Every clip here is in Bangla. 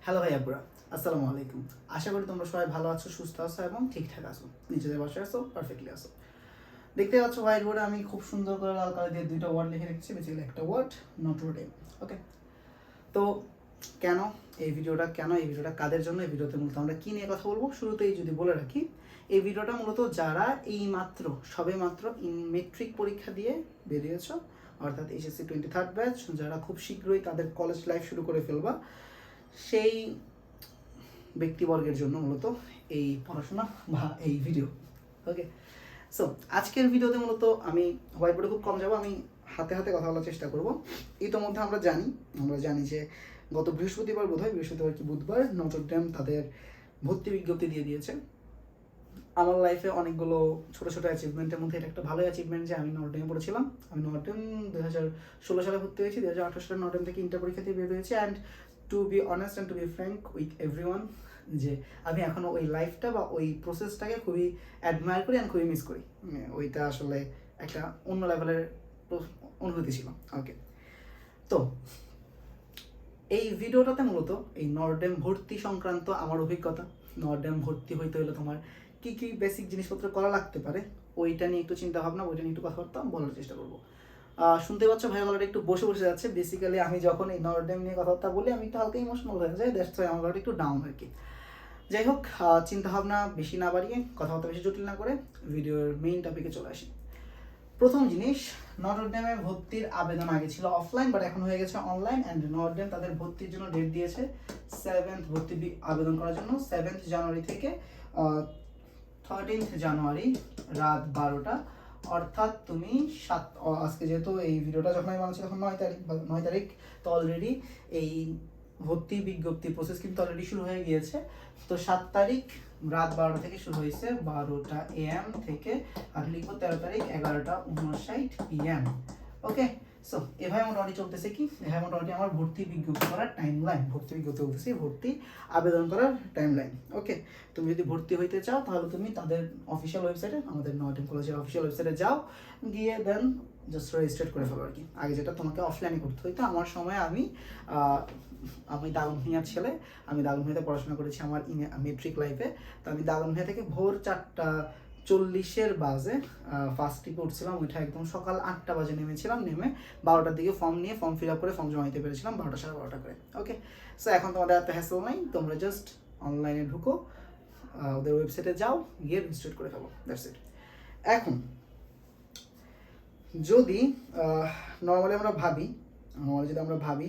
হ্যালো ভাই আপুরা, আসসালামু আলাইকুম। আশা করি তোমরা সবাই ভালো আছো, সুস্থ আছো এবং ঠিকঠাক আছো, নিজেদের বাসায় আছো, পারফেক্টলি আছো। দেখতে পাচ্ছ হোয়াইট বোর্ডে আমি খুব সুন্দর করে লাল কালার দিয়ে দুইটা ওয়ার্ড লিখে রেখেছি, বেসিক্যালি একটা ওয়ার্ড নটর ডেম। ওকে, তো কেন এই ভিডিওটা কাদের জন্য, এই ভিডিওতে মূলত আমরা কী নিয়ে কথা বলবো শুরুতেই যদি বলে রাখি, এই ভিডিওটা মূলত যারা সবেমাত্র মেট্রিক পরীক্ষা দিয়ে বেরিয়েছ, অর্থাৎ এইচএসসি 23rd ব্যাচ, যারা খুব শীঘ্রই তাদের কলেজ লাইফ শুরু করে ফেলবা, সেই ব্যক্তিবর্গের জন্য মূলত এই পড়াশোনা বা এই ভিডিও। ওকে, সো আজকের ভিডিওতে মূলত আমি হোয়াইট বোর্ডে খুব কম যাবো, আমি হাতে হাতে কথা বলার চেষ্টা করব। ইতোমধ্যে আমরা জানি যে গত বৃহস্পতিবার কি বুধবার নটর ডেম তাদের ভর্তি বিজ্ঞপ্তি দিয়ে দিয়েছে। আমার লাইফে অনেকগুলো ছোটো ছোটো অ্যাচিভমেন্টের মধ্যে এটা একটা ভালো অ্যাচিভমেন্ট যে আমি নটরডেমে পড়েছিলাম। আমি নটরডেম 2016 সালে ভর্তি হয়েছি, 2018 সালে নটরডেম থেকে ইন্টার পরীক্ষা দিয়ে বের হয়েছি। And to be honest and to be frank with everyone, যে আমি এখনও ওই লাইফটা বা ওই প্রসেসটাকে খুবই অ্যাডমায়ার করি অ্যান্ড খুবই মিস করি। ওইটা আসলে একটা অন্য লেভেলের অনুভূতি ছিল। ওকে, তো এই ভিডিওটাতে মূলত এই নটরডেম ভর্তি সংক্রান্ত আমার অভিজ্ঞতা, নটরডেম ভর্তি হইতে হলে তোমার কী কী বেসিক জিনিসপত্র করা লাগতে পারে ওইটা নিয়ে একটু চিন্তা ভাবনা, ওইটা নিয়ে একটু কথাবার্তা বলার চেষ্টা করবো। শুনতে পাচ্ছ ভাই গলাটা একটু বসে বসে যাচ্ছে। বেসিক্যালি আমি যখন এই নটরডেম নিয়ে কথাবার্তা বলি আমি একটু হালকা ইমোশনাল হয়ে যাই, দ্যাটস ওয়াই আমার গলাটা একটু ডাউন আর কি। যাই হোক, চিন্তাভাবনা বেশি না বাড়িয়ে, কথাবার্তা বেশি জটিল না করে ভিডিওর মেইন টপিকে চলে আসি। প্রথম জিনিস, নটরডেমে ভর্তির আবেদন আগে ছিল অফলাইন, বাট এখন হয়ে গেছে অনলাইন। অ্যান্ড নটরডেম তাদের ভর্তির জন্য ডেট দিয়েছে 7th, আবেদন করার জন্য 7th জানুয়ারি থেকে 13th জানুয়ারি রাত 12টা। অর্থাৎ তুমি আজকে যেহেতু এই ভিডিওটা যখন আমি বানাচ্ছি তখন 9 তারিখ, তো অলরেডি এই ভর্তি বিজ্ঞপ্তি প্রসেস কিন্তু অলরেডি শুরু হয়ে গিয়েছে। তো 7 তারিখ রাত 12টা থেকে শুরু হয়েছে, 12টা AM থেকে, আর লিখবো 13 তারিখ 11টা 59 PM। ওকে, সো এভাবে মোটামুটি চলতেছে কি, এভাবে মোটামুটি আমার ভর্তি বিজ্ঞপ্তি করার টাইম লাইন, ভর্তি আবেদন করার টাইম লাইন। ওকে, তুমি যদি ভর্তি হইতে চাও তাহলে তুমি তাদের অফিসিয়াল ওয়েবসাইটে, আমাদের নটরডেম কলেজের অফিসিয়াল ওয়েবসাইটে যাও, গিয়ে দেন জাস্ট রেজিস্ট্রেট করে ফেলো আর কি। আগে যেটা তোমাকে অফলাইনে করতে হইতো, আমার সময় আমি দাগনভূঞার ছেলে, আমি দাগনভূঞাতে পড়াশোনা করেছি আমার মেট্রিক লাইফে। তো আমি দাগনভূঞা থেকে ভোর 4:40 বাজে ফার্স্ট ট্রিপে উঠছিলাম, ওইটা একদম সকাল 8টা বাজে নেমেছিলাম, নেমে 12টার দিকে ফর্ম ফিল আপ করে ফর্ম জমা দিতে পেরেছিলাম 12টা সাড়ে 12টা করে। ওকে, সো এখন তোমাদের এত হ্যাসেল নাই, তোমরা জাস্ট অনলাইনে ঢুকো, ওদের ওয়েবসাইটে যাও, গিয়ে রেজিস্ট্রেট করে ফেলো, দ্যাটস ইট। এখন যদি নর্মালি আমরা ভাবি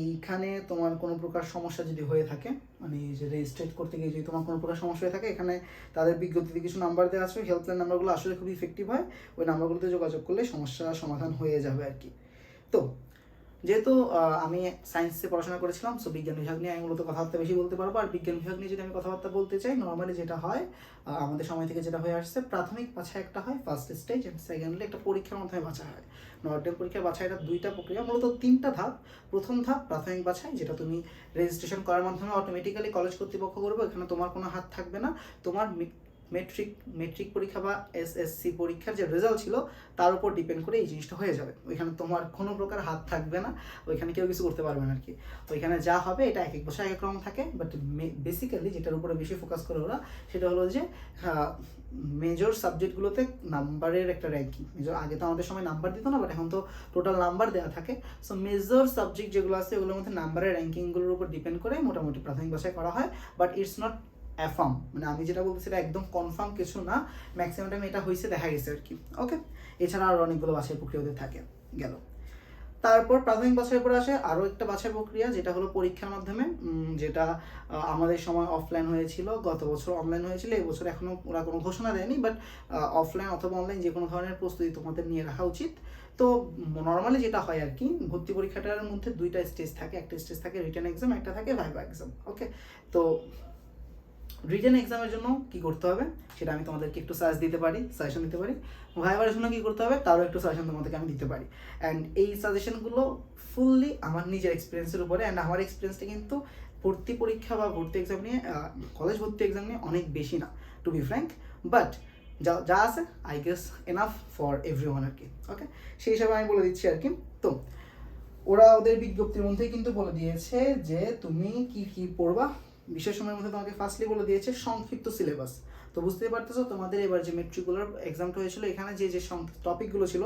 এইখানে তোমার কোনো প্রকার সমস্যা যদি হয়ে থাকে, মানে যে রেজিস্ট্রেট করতে গিয়ে যদি তোমার কোনো প্রকার সমস্যা হয়ে থাকে, এখানে তাদের বিজ্ঞপ্তিতে কিছু নাম্বার দেওয়া আছে, হেল্পলাইন নাম্বারগুলো আসলে খুবই ইফেক্টিভ হয়, ওই নাম্বারগুলোতে যোগাযোগ করলে সমস্যার সমাধান হয়ে যাবে আর কি। তো যেহেতু আমি সায়েন্সে পড়াশোনা করেছিলাম, সো বিজ্ঞান বিভাগ নিয়ে আমি মূলত কথাবার্তা বেশি বলতে পারবো। আর বিজ্ঞান বিভাগ নিয়ে যদি আমি কথাবার্তা বলতে চাই, নর্মালি যেটা হয় আমাদের সময় থেকে যেটা হয়ে আসছে, প্রাথমিক বাছাই একটা হয় ফার্স্ট স্টেজ, অ্যান্ড সেকেন্ডলি একটা পরীক্ষার মাধ্যমে বাছাই হয়। নটরডেম পরীক্ষার বাছাইটা দুইটা প্রক্রিয়া, মূলত 3টা ধাপ। প্রথম ধাপ প্রাথমিক বাছাই, যেটা তুমি রেজিস্ট্রেশন করার মাধ্যমে অটোমেটিক্যালি কলেজ কর্তৃপক্ষ করবে, এখানে তোমার কোনো হাত থাকবে না। তোমার মেট্রিক পরীক্ষা বা এসএসসি পরীক্ষার যে রেজাল্ট ছিল তার উপর ডিপেন্ড করে এই জিনিসটা হয়ে যাবে। ওইখানে তোমার কোনো প্রকার হাত থাকবে না, ওইখানে কেউ কিছু করতে পারবে না আর কি। ওইখানে যা হবে এটা এক বছর এক রকম থাকে, বাট বেসিক্যালি যেটার উপরে বেশি ফোকাস করে ওরা, সেটা হলো যে মেজর সাবজেক্টগুলোতে নাম্বারের একটা র্যাঙ্কিং। আগে তো আমাদের সময় নাম্বার দিত না, বাট এখন তো টোটাল নাম্বার দেওয়া থাকে। সো মেজর সাবজেক্ট যেগুলো আছে ওগুলোর মধ্যে নাম্বারের র্যাঙ্কিংগুলোর উপর ডিপেন্ড করে মোটামুটি প্রাথমিক বাছাই করা হয়। বাট ইটস নট অ্যাফার্ম, মানে আমি যেটা বলছি সেটা একদম কনফার্ম কিছু না, ম্যাক্সিমাম টাইম এটা হয়েছে, দেখা গেছে আর কি। ওকে, এছাড়া আরও অনেকগুলো বাছাই প্রক্রিয়া ওদের থাকে। গেল, তারপর প্রাথমিক বাছাইয়ের পরে আসে আরও একটা বাছাই প্রক্রিয়া, যেটা হলো পরীক্ষার মাধ্যমে, যেটা আমাদের সময় অফলাইন হয়েছিল, গত বছর অনলাইন হয়েছিল, এই বছর এখনও ওরা কোনো ঘোষণা দেয়নি, বাট অফলাইন অথবা অনলাইন যে কোনো ধরনের প্রস্তুতি তোমাদের নিয়ে রাখা উচিত। তো নর্মালি যেটা হয় আর কি, ভর্তি পরীক্ষাটার মধ্যে 2টা স্টেজ থাকে, একটা স্টেজ থাকে রিটেন এক্সাম, একটা থাকে ভাইভা এক্সাম। ওকে, তো রিটেন এক্সামের জন্য কি করতে হবে সেটা আমি তোমাদেরকে একটু সাজেশন দিতে পারি। ভাইবার জন্য কি করতে হবে তারও একটু সাজেশন তোমাদেরকে আমি দিতে পারি। অ্যান্ড এই সাজেশনগুলো ফুললি আমার নিজের এক্সপিরিয়েন্সের উপরে। অ্যান্ড আমার এক্সপিরিয়েন্সটা কিন্তু ভর্তি পরীক্ষা বা ভর্তি এক্সাম নিয়ে, কলেজ ভর্তি এক্সাম নিয়ে অনেক বেশি না, টু বি ফ্র্যাঙ্ক, বাট যা আছে I guess enough for everyone আর কি। ওকে, সেই হিসাবে আমি বলে দিচ্ছি আর কি। তো ওরা ওদের বিজ্ঞপ্তির মধ্যেই কিন্তু বলে দিয়েছে যে তুমি কি কি পড়বা, বিশেষ সময়ের মধ্যে তোমাকে ফার্স্টলি বলে দিয়েছে সংক্ষিপ্ত সিলেবাস। তো বুঝতেই পারতেছো তোমাদের এবার যে মেট্রিকুলার এক্সামটা হয়েছিল এখানে যে যে টপিকগুলো ছিল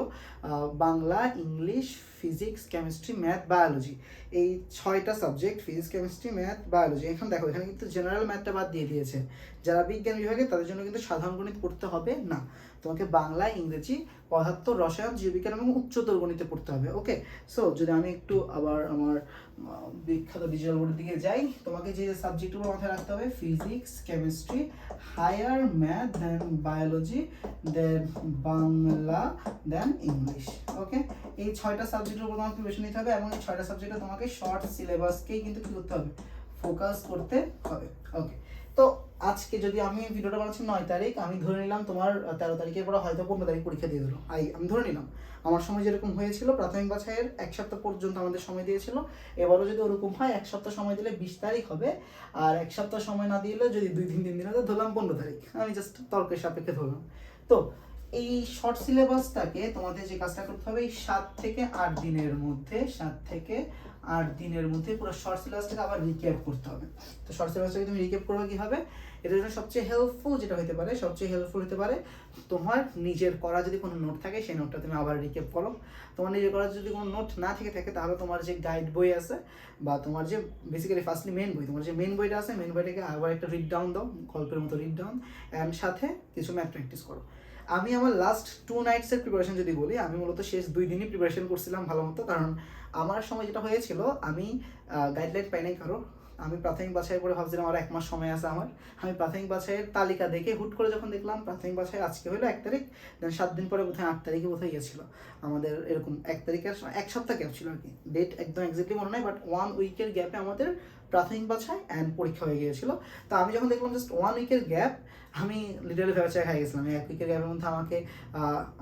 Bangla, English, physics, chemistry, math, biology, এই 6টা subject, physics, chemistry, math, biology. এখন দেখো এখানে কিন্তু জেনারেল ম্যাথটা বাদ দিয়ে দিয়েছে। যারা বিজ্ঞান বিভাগে তাদের জন্য কিন্তু সাধারণ গণিত পড়তে হবে না, তোমাকে বাংলা, ইংরেজি, পদার্থ, রসায়ন, জীববিজ্ঞান এবং উচ্চতর গণিতে পড়তে হবে। ওকে, সো যদি আমি একটু আবার আমার বিখ্যাত ডিজিটাল বোর্ডের দিকে যাই, তোমাকে যে সাবজেক্টগুলো মাথায় রাখতে হবে ফিজিক্স, কেমিস্ট্রি, হায়ার ম্যাথ, দেন বায়োলজি, দেন বাংলা, দেন ইংলিশ। ওকে, এই 6টা সাবজেক্টের উপর তোমাকে প্রিপারেশন নিতে হবে এবং এই 6টা সাবজেক্টে তোমাকে শর্ট সিলেবাসকেই কিন্তু কী করতে হবে, ফোকাস করতে হবে। ওকে, তো আজকে যদি আমি ভিডিওটা বানাচ্ছি 9 তারিখ, আমি ধরে নিলাম তোমার 13 তারিখের পরে হয়তো 15 তারিখ পরীক্ষা দিয়ে দিল। আমি ধরে নিলাম আমার সময় যেরকম হয়েছিল প্রাথমিক বাছাইয়ের 1 সপ্তাহ পর্যন্ত আমাদের সময় দিয়েছিল, এবারও যদি ওরকম হয় 1 সপ্তাহ সময় দিলে 20 তারিখ হবে, আর 1 সপ্তাহ সময় না দিলে যদি 2-3 দিন হতো ধরলাম 15 তারিখ, আমি জাস্ট তর্কের সাপেক্ষে ধরলাম। তো এই শর্ট সিলেবাসটাকে তোমাদের যে কাজটা করতে হবে এই 7 থেকে 8 দিনের মধ্যে, 7 থেকে 8 দিনের মধ্যে পুরো শর্ট সিলেবাসটাকে আবার রিক্যাপ করতে হবে। তো শর্ট সিলেবাসটাকে তুমি রিক্যাপ করবে কীভাবে, এটার জন্য সবচেয়ে হেল্পফুল যেটা হতে পারে, সবচেয়ে হেল্পফুল হতে পারে তোমার নিজের করা যদি কোনো নোট থাকে সেই নোটটা তুমি আবার রিক্যাপ করো। তোমার নিজের করা যদি কোনো নোট না থেকে থাকে তাহলে তোমার যে গাইড বই আছে বা তোমার যে বেসিক্যালি ফার্স্টলি মেন বই, তোমার যে মেন বইটা আছে মেন বইটাকে আবার একটা রিড ডাউন দাও, গল্পের মতো রিড ডাউন, অ্যান্ড সাথে কিছু ম্যাথ প্র্যাকটিস করো। আমি আমার লাস্ট 2 নাইটসের প্রিপারেশন যদি বলি, আমি মূলত শেষ 2 দিনই প্রিপারেশন করছিলাম ভালো মতো, কারণ আমার সময় যেটা হয়েছিল আমি গাইডলাইন পাই নাই কারো। আমি প্রাথমিক বাছাইয়ের পরে ভাবছিলাম আর 1 মাস সময় আছে আমার, আমি প্রাথমিক বাছাইয়ের তালিকা দেখে হুট করে যখন দেখলাম প্রাথমিক বাছাই আজকে হলো 1 তারিখ, দেন 7 দিন পরে বোধহয় 8 তারিখে বোধহয় গিয়েছিল আমাদের, এরকম 1 তারিখের 1 সপ্তাহ গ্যাপ ছিল আর কি, ডেট একদম এক্স্যাক্টলি মনে নাই, বাট 1 উইকের গ্যাপে আমাদের প্রাথমিক বাছাই অ্যান্ড পরীক্ষা হয়ে গিয়েছিল। তো আমি যখন দেখলাম জাস্ট 1 উইকের গ্যাপ, আমি লিটারালি ভেবেচায় খাই গেছিলাম। এই 1 উইকের গ্যাপের মধ্যে আমাকে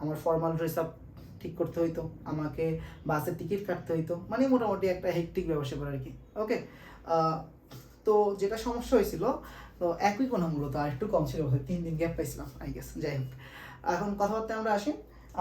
আমার ফর্মাল ড্রেস আপ ঠিক করতে হইতো, আমাকে বাসের টিকিট কাটতে হইতো, মানে মোটামুটি একটা হেক্টিক ব্যবসা আর কি। ওকে, তো যেটা সমস্যা হয়েছিল, তো 1 উইক না মূলত আর একটু কম ছিল, 3 দিন গ্যাপ পাইছিলাম আই গেস। যাই হোক, এখন কথাবার্তায় আমরা আসি।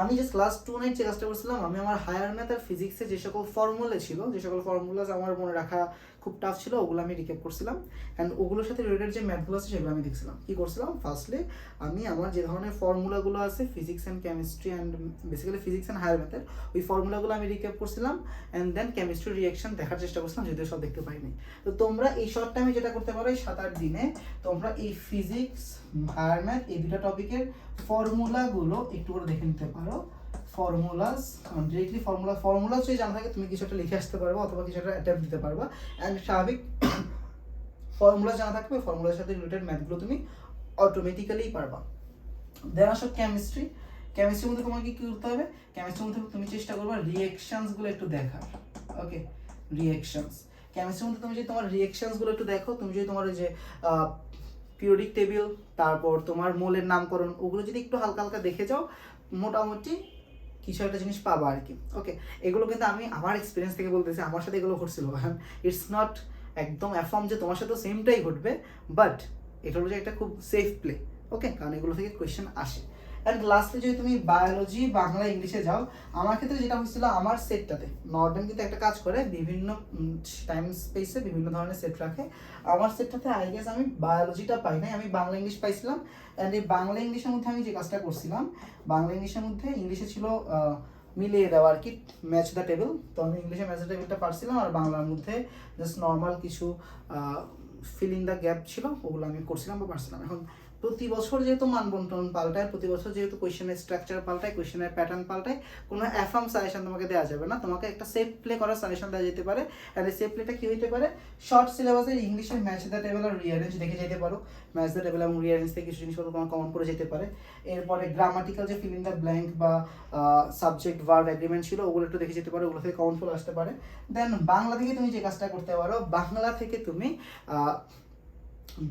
আমি জাস্ট লাস্ট 2 নাইট যে কাজটা করছিলাম, আমি আমার হায়ার ম্যাথ আর ফিজিক্সে যে সকল ফর্মুলা ছিল, যে সকল ফর্মুলাস আমার মনে রাখা খুব টাফ ছিল, ওগুলো আমি রিক্যাপ করছিলাম, অ্যান্ড ওগুলোর সাথে রিলেটেড যে ম্যাথগুলো আছে সেগুলো আমি দেখছিলাম। কী করছিলাম, ফার্স্টলি আমি আমার যে ধরনের ফর্মুলাগুলো আছে physics and chemistry and basically physics and higher ম্যাথের, ওই ফর্মুলাগুলো আমি রিক্যাপ করছিলাম, অ্যান্ড দেন কেমিস্ট্রি রিয়াকশন দেখার চেষ্টা করছিলাম, যদিও সব দেখতে পাইনি। তো তোমরা এই শর্ট টাইমে যেটা করতে পারো, এই 7-8 দিনে তোমরা এই ফিজিক্স, হায়ার ম্যাথ, এই 2টা টপিকের ফর্মুলাগুলো একটু করে দেখে নিতে পারো। ফর্মুলাস ডিরেক্টলি ফর্মুলা যদি জানা থাকে তুমি কিছু একটা লিখে আসতে পারবা অথবা কিছু একটা অ্যাটেম্প দিতে পারবা, অ্যান্ড স্বাভাবিক ফর্মুলা জানা থাকবে, ফর্মুলার সাথে রিলেটেড ম্যাথগুলো তুমি অটোমেটিক্যালি পারবা। দেন আসো কেমিস্ট্রি। কেমিস্ট্রির মধ্যে তোমাকে কী করতে হবে, কেমিস্ট্রির মধ্যে তুমি চেষ্টা করবা রিয়েকশনসগুলো একটু দেখার। ওকে, রিয়েকশনস, কেমিস্ট্রির মধ্যে তুমি যদি তোমার রিয়েকশনসগুলো একটু দেখো, তুমি যদি তোমার ওই যে পিরিয়ডিক টেবিল, তারপর তোমার মোলের নামকরণ, ওগুলো যদি একটু হালকা হালকা দেখে যাও, মোটামুটি কিছু একটা জিনিস পাবা আর কি। ওকে, এগুলো কিন্তু আমি আমার এক্সপিরিয়েন্স থেকে বলতেছি, আমার সাথে এগুলো ঘটছিল, ইটস নট একদম অ্যাফর্ম যে তোমার সাথেও সেমটাই ঘটবে, বাট এটা হলো যে একটা খুব সেফ প্লে। ওকে, কারণ এগুলো থেকে কোয়েশ্চেন আসে। অ্যান্ড লাস্টলি যদি তুমি বায়োলজি, বাংলা, ইংলিশে যাও, আমার ক্ষেত্রে যেটা হয়েছিল, আমার সেটটাতে নর্ডেন কিন্তু একটা কাজ করে, বিভিন্ন টাইম স্পেসে বিভিন্ন ধরনের সেট রাখে। আমার সেটটাতে আই গেস আমি বায়োলজিটা পাই নাই, আমি বাংলা ইংলিশ পাইছিলাম। অ্যান্ড এই বাংলা ইংলিশের মধ্যে আমি যে কাজটা করছিলাম, বাংলা ইংলিশের মধ্যে ইংলিশে ছিল মিলিয়ে দেওয়া আর কি, ম্যাচ দ্য টেবিল। তো আমি ইংলিশে ম্যাচ দ্য টেবিলটা পারছিলাম, আর বাংলার মধ্যে জাস্ট নর্মাল কিছু ফিল ইন দ্য গ্যাপ ছিল, ওগুলো আমি করছিলাম বা পারছিলাম। এখন প্রতি বছর যেহেতু মানবন্টন পাল্টায়, প্রতি বছর যেহেতু কোয়েশ্চেনের স্ট্রাকচার পাল্টায়, কোয়েশ্চেনের প্যাটার্ন পাল্টায়, কোনো অ্যাফার্ম সাজেশন তোমাকে দেওয়া যাবে না, তোমাকে একটা সেফ প্লে করার সাজেশন দেওয়া যেতে পারে। আর এই সেফ প্লেটা কী হইতে পারে, শর্ট সিলেবাসের ইংলিশের ম্যাচ দ্য টেবিল আর রিয়ারেঞ্জ দেখে যেতে পারো, ম্যাচ দ্য টেবিল এবং রিয়ারেঞ্জ থেকে কিছু জিনিসপত্র তোমার কমন করে যেতে পারে। এরপরে গ্রামাটিক্যাল যে ফিল ইন দ্য ব্ল্যাঙ্ক বা সাবজেক্ট ভার্ব এগ্রিমেন্ট ছিল, ওগুলো একটু দেখে যেতে পারো, ওগুলো থেকে কমন ফুল আসতে পারে। দেন বাংলা থেকে তুমি যে কাজটা করতে পারো, বাংলা থেকে তুমি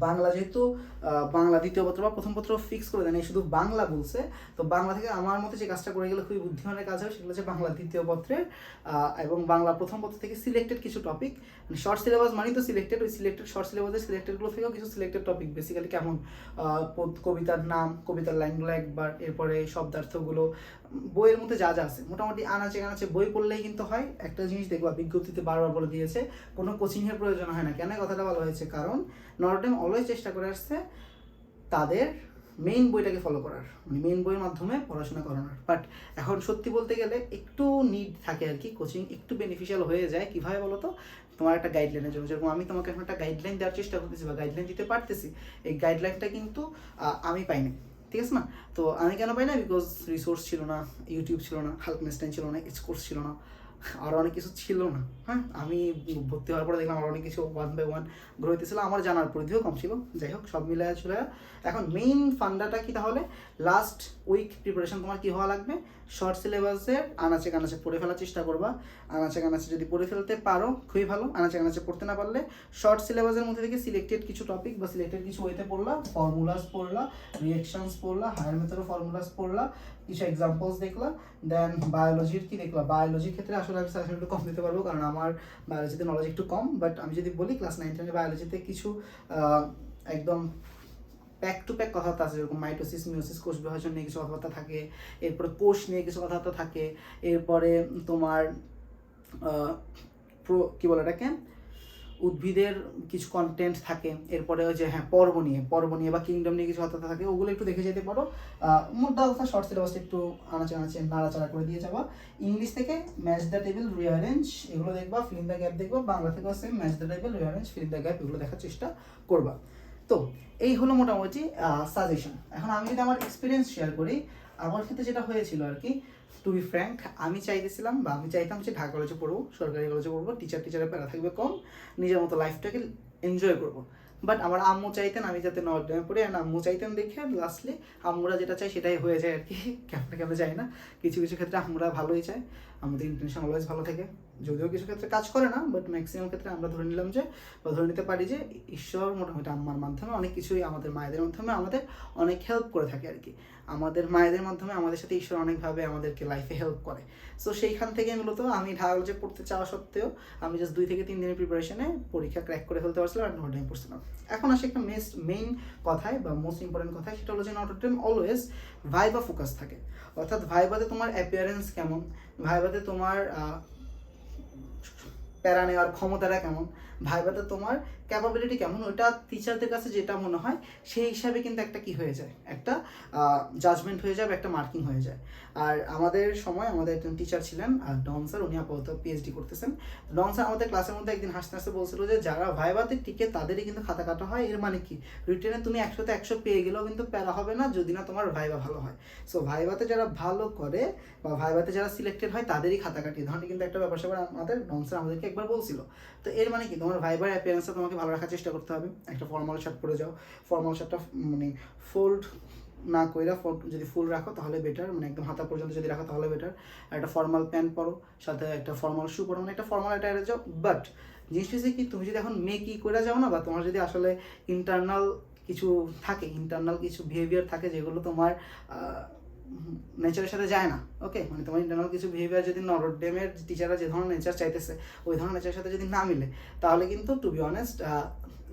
বাংলা যেহেতু বাংলা দ্বিতীয় পত্র বা প্রথম পত্র ফিক্স করে দেয় না, শুধু বাংলা বলছে, তো বাংলা থেকে আমার মতে যে কাজটা করে গেলে খুবই বুদ্ধিমানের কাজ হবে সেগুলো হচ্ছে বাংলা দ্বিতীয় পত্রের এবং বাংলা প্রথম পত্র থেকে সিলেক্টেড কিছু টপিক, মানে শর্ট সিলেবাস মানেই তো সিলেক্টেড, ওই সিলেক্টেড শর্ট সিলেবাসের সিলেক্টেডগুলো থেকেও কিছু সিলেক্টেড টপিক, বেসিক্যালি কেমন কবিতার নাম, কবিতার লাইনগুলো একবার, এরপরে শব্দার্থগুলো, বইয়ের মধ্যে যা যা আছে মোটামুটি আনাচে কানাচে বই পড়লেই কিন্তু হয়। একটা জিনিস দেখবা বিজ্ঞপ্তিতে বারবার বলে দিয়েছে, কোনো কোচিংয়ের প্রয়োজন হয় না। কেন কথাটা বলা হয়েছে? কারণ নটরডেম অলওয়েজ চেষ্টা করে আসছে তাদের মেইন বইটাকে ফলো করার, মানে মেইন বইয়ের মাধ্যমে পড়াশোনা করানোর। বাট এখন সত্যি বলতে গেলে একটু নিড থাকে আর কি, কোচিং একটু বেনিফিশিয়াল হয়ে যায়। কীভাবে বলো তো? তোমার একটা গাইডলাইনের জন্য, যেরকম আমি তোমাকে এখন একটা গাইডলাইন দেওয়ার চেষ্টা করতেছি বা গাইডলাইন দিতে পারতেছি, এই গাইডলাইনটা কিন্তু আমি পাইনি, ঠিক আছে না? তো আমি কেন পাই না? বিকজ রিসোর্স ছিল না, ইউটিউব ছিল না, হেল্পনেস ছিল না, কোর্স ছিল না, আরও অনেক কিছু ছিল না। হ্যাঁ, আমি ভর্তি হওয়ার পরে দেখলাম আরও অনেক কিছু ওয়ান বাই ওয়ান গ্রো হইতেছিল, আমার জানার পরিধিও কম ছিল। যাই হোক, সব মিলায় চলে। এখন মেইন ফান্ডাটা কি তাহলে? লাস্ট উইক প্রিপারেশন তোমার কী হওয়া লাগবে? শর্ট সিলেবাসের আনাচে কানাচে পড়ে ফেলার চেষ্টা করবা। আনাচে কানাচে যদি পড়ে ফেলতে পারো খুবই ভালো, আনাচে কানাচে পড়তে না পারলে শর্ট সিলেবাসের মধ্যে থেকে সিলেক্টেড কিছু টপিক বা সিলেক্টেড কিছু ওয়েতে পড়লা, ফর্মুলাস পড়লা, রিয়েকশনস পড়লা, হায়ার মেথড ফর্মুলাস পড়লা, কিছু এক্সাম্পলস দেখলা। দেন বায়োলজির কি দেখলা? বায়োলজির ক্ষেত্রে আসলে আমি সাজেশন একটু কম দিতে পারবো, কারণ আমার বায়োলজিতে নলেজ একটু কম। বাট আমি যদি বলি ক্লাস 9-10 বায়োলজিতে কিছু একদম প্যাক টু প্যাক কথাবার্তা আছে, যেরকম মাইটোসিস, মিওসিস, কোষ বিভাজন নিয়ে কিছু কথাবার্তা থাকে, এরপরে কোষ নিয়ে কিছু কথাবার্তা থাকে, এরপরে তোমার কী বলে এটাকে, উদ্ভিদের কিছু কন্টেন্ট থাকে, এরপরে ওই যে হ্যাঁ পর্ব নিয়ে বা কিংডম নিয়ে কিছু কথা থাকে, ওগুলো একটু দেখে যেতে পারো। মোদ্দা কথা শর্ট সিলেবাসটা একটু আনাচে নাড়াচাড়া করে দিয়ে যাবা। ইংলিশ থেকে ম্যাচ দ্য টেবিল, রিঅ্যারেঞ্জ, এগুলো দেখবা, ফিল ইন দ্য গ্যাপ দেখবা। বাংলা থেকেও same match the table, rearrange, fill in the gap, এগুলো দেখার চেষ্টা করবা। তো এই হলো মোটামুটি সাজেশন। এখন আমি যদি আমার এক্সপিরিয়েন্স শেয়ার করি, আমার ক্ষেত্রে যেটা হয়েছিল আর কি, টু বি ফ্র্যাঙ্ক, আমি চাইতাম যে ঢাকা কলেজে পড়বো, সরকারি কলেজে পড়বো, টিচারের প্যারা থাকবে কম, নিজের মতো লাইফটাকে এনজয় করবো। বাট আমার আম্মু চাইতেন আমি যাতে নর্থডেমে পড়ি, অ্যান্ড আম্মু চাইতেন দেখে লাস্টলি আম্মুরা যেটা চাই সেটাই হয়ে যায় আর কি। কেমন যায় না, কিছু কিছু ক্ষেত্রে আম্মুরা ভালোই চায়, আমাদের ইন্টেনশন অলওয়েজ ভালো থাকে, যদিও কিছু ক্ষেত্রে কাজ করে না, বাট ম্যাক্সিমাম ক্ষেত্রে আমরা ধরে নিলাম যে, বা ধরে নিতে পারি যে ঈশ্বর মোটামুটি আম্মার মাধ্যমে অনেক কিছুই, আমাদের মায়েদের মাধ্যমে আমাদের অনেক হেল্প করে থাকে আর কি। আমাদের মায়েদের মাধ্যমে আমাদের সাথে ঈশ্বর অনেকভাবে আমাদেরকে লাইফে হেল্প করে। সো সেইখান থেকে মূলত আমি ঢাকা কলেজে পড়তে চাওয়া সত্ত্বেও আমি জাস্ট 2 থেকে 3 দিনের প্রিপারেশনে পরীক্ষা ক্র্যাক করে ফেলতে পারছিলাম আর নটরডেমে পড়ছিলাম। এখন আসে একটা মেইন কথায় বা মোস্ট ইম্পর্টেন্ট কথায়, সেটা হলো যে নটরডেম অলওয়েজ ভাইবা ফোকাস থাকে। অর্থাৎ ভাইবাতে তোমার অ্যাপিয়ারেন্স কেমন, ভাইবাতে তোমার প্যারা নেওয়ার ক্ষমতাটা কেমন, ভাইবাতে তোমার ক্যাপাবিলিটি কেমন, ওটা টিচারদের কাছে যেটা মনে হয় সেই হিসাবে কিন্তু একটা কি হয়ে যায়, একটা জাজমেন্ট হয়ে যায়, একটা মার্কিং হয়ে যায়। আর আমাদের সময় আমাদের একজন টিচার ছিলেন ডন স্যার, উনি আপাতত পিএইচডি করতেছেন। ডন স্যার আমাদের ক্লাসের মধ্যে একদিন হাসতে হাসতে বলছিল যে যারা ভাইবাতে টিকে তাদেরই কিন্তু খাতা কাটা হয়। এর মানে কি, রিটেনে তুমি 100তে 100 পেয়ে গেলেও কিন্তু প্যারা হবে না যদি না তোমার ভাইবা ভালো হয়। সো ভাইবাতে যারা ভালো করে বা ভাইবাতে যারা সিলেক্টেড হয় তাদেরই খাতা কাটি, ধরনের কিন্তু একটা ব্যাপার স্যাপার আমাদের ডন স্যার আমাদেরকে একবার বলছিল। তো এর মানে কি, তোমার ভাইবার অ্যাপিয়ারেন্সটা তোমাকে ভালো রাখার চেষ্টা করতে হবে। একটা ফর্মাল শার্ট পরে যাও, ফর্মাল শার্টটা মানে ফোল্ড না কইরা যদি ফুল রাখো তাহলে বেটার, মানে একদম হাতা পর্যন্ত যদি রাখো তাহলে বেটার। আর একটা ফর্মাল প্যান্ট পরো, সাথে একটা ফর্মাল শু পরো, মানে একটা ফর্মাল অ্যাটায়ারে যাও। বাট জিনিসটা হচ্ছে কি, তুমি যদি এখন মেকি করে যাও না, বা তোমার যদি আসলে ইন্টারনাল কিছু থাকে, ইন্টারনাল কিছু বিহেভিয়ার থাকে যেগুলো তোমার নেচারের সাথে যায় না, ওকে, মানে তোমার ইন্টারনাল কিছু বিহেভিয়ার যদি নটরডেমের টিচাররা যে ধরনের নেচার চাইতেছে ওই ধরনের নেচারের সাথে যদি না মিলে, তাহলে কিন্তু টু বি অনেস্ট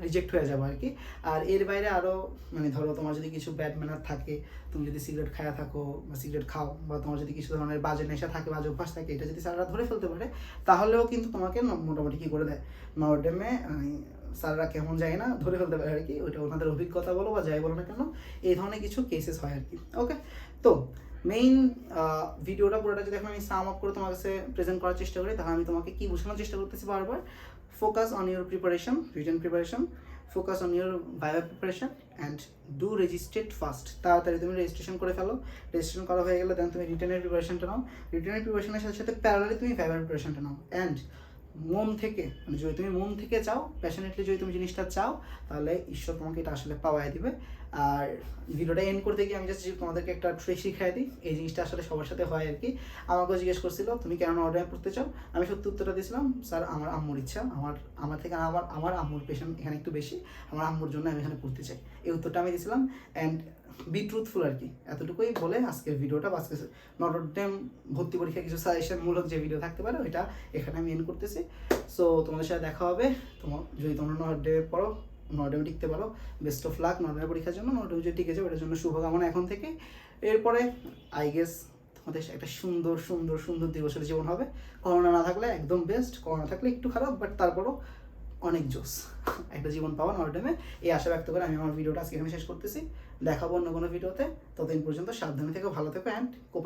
রিজেক্ট হয়ে যাবো আর কি। আর এর বাইরে আরও মানে ধরো তোমার যদি কিছু ব্যাড ম্যানার থাকে, তুমি যদি সিগারেট খায়া থাকো বা সিগারেট খাও, বা তোমার যদি কিছু ধরনের বাজে নেশা থাকে, বাজে অভ্যাস থাকে, এটা যদি স্যাররা ধরে ফেলতে পারে তাহলেও কিন্তু তোমাকে মোটামুটি কী করে দেয়, নটরডেমে স্যাররা কেমন যায় না ধরে ফেলতে পারে আর কি। ওইটা ওনাদের অভিজ্ঞতা বলো বা যাই বলো না কেন, এই ধরনের কিছু কেসেস হয় আর কি। ওকে, তো মেইন ভিডিওটা পুরোটা যদি এখন আমি সাম আপ করে তোমার কাছে প্রেজেন্ট করার চেষ্টা করি, তাহলে আমি তোমাকে কি বোঝানোর চেষ্টা করতেছি বারবার, focus on your preparation, written preparation, focus on your viva preparation and do register first. তাড়াতাড়ি তুমি রেজিস্ট্রেশন করে ফেলো, রেজিস্ট্রেশন করা হয়ে গেলে দেন তুমি রিটেনের প্রিপারেশনটা নাও, রিটেনের প্রিপারেশনের সাথে সাথে প্যারালালি তুমি ভাইভার প্রিপারেশনটা নাও। অ্যান্ড মন থেকে, মানে যদি তুমি মন থেকে চাও, প্যাশনেটলি যদি তুমি জিনিসটা চাও, তাহলে ঈশ্বর তোমাকে এটা আসলে পাওয়াই দিবে। আর ভিডিওটা এন্ড করতে গিয়ে আমি জাস্ট তোমাদেরকে একটা ট্রিক শিখাই দিই, এই জিনিসটা আসলে সবার সাথে হয় আর কি। আমাকেও জিজ্ঞেস করছিল তুমি কেন নর্ডেমে পড়তে চাও, আমি সত্যি উত্তরটা দিয়েছিলাম, স্যার আমার আম্মুর ইচ্ছা, আমার থেকে আমার আম্মুর পেশেন্ট এখানে একটু বেশি, আমার আম্মুর জন্য আমি এখানে পড়তে চাই, এই উত্তরটা আমি দিয়েছিলাম। অ্যান্ড বি ট্রুথফুল আর কি, এতটুকুই বলে আজকের ভিডিওটা, আজকে নটরডেম ভর্তি পরীক্ষা কিছু সাজেশনমূলক যে ভিডিও থাকতে পারে ওইটা এখানে আমি এন্ড করতেছি। সো তোমাদের সাথে দেখা হবে, যদি তোমরা নটরডেমে পড়ো, নটরডেমে টিকতে পারো, বেস্ট অফ লাক নটরডেমের পরীক্ষার জন্য। নটরডেম যদি টিকে যাও ওটার জন্য শুভকামনা এখন থেকে। এরপরে আই গেস তোমাদের একটা সুন্দর সুন্দর সুন্দর দিবসের জীবন হবে। করোনা না থাকলে একদম বেস্ট, করোনা থাকলে একটু খারাপ, বাট তারপরও অনেক জোস একটা জীবন পাওয়া নটরডেমে, এই আশা ব্যক্ত করে আমি আমার ভিডিওটা আজকে এখানে শেষ করতেছি। দেখাবো অন্য কোনো ভিডিওতে, ততদিন পর্যন্ত সাবধানে থেকো, ভালো থেকো অ্যান্ড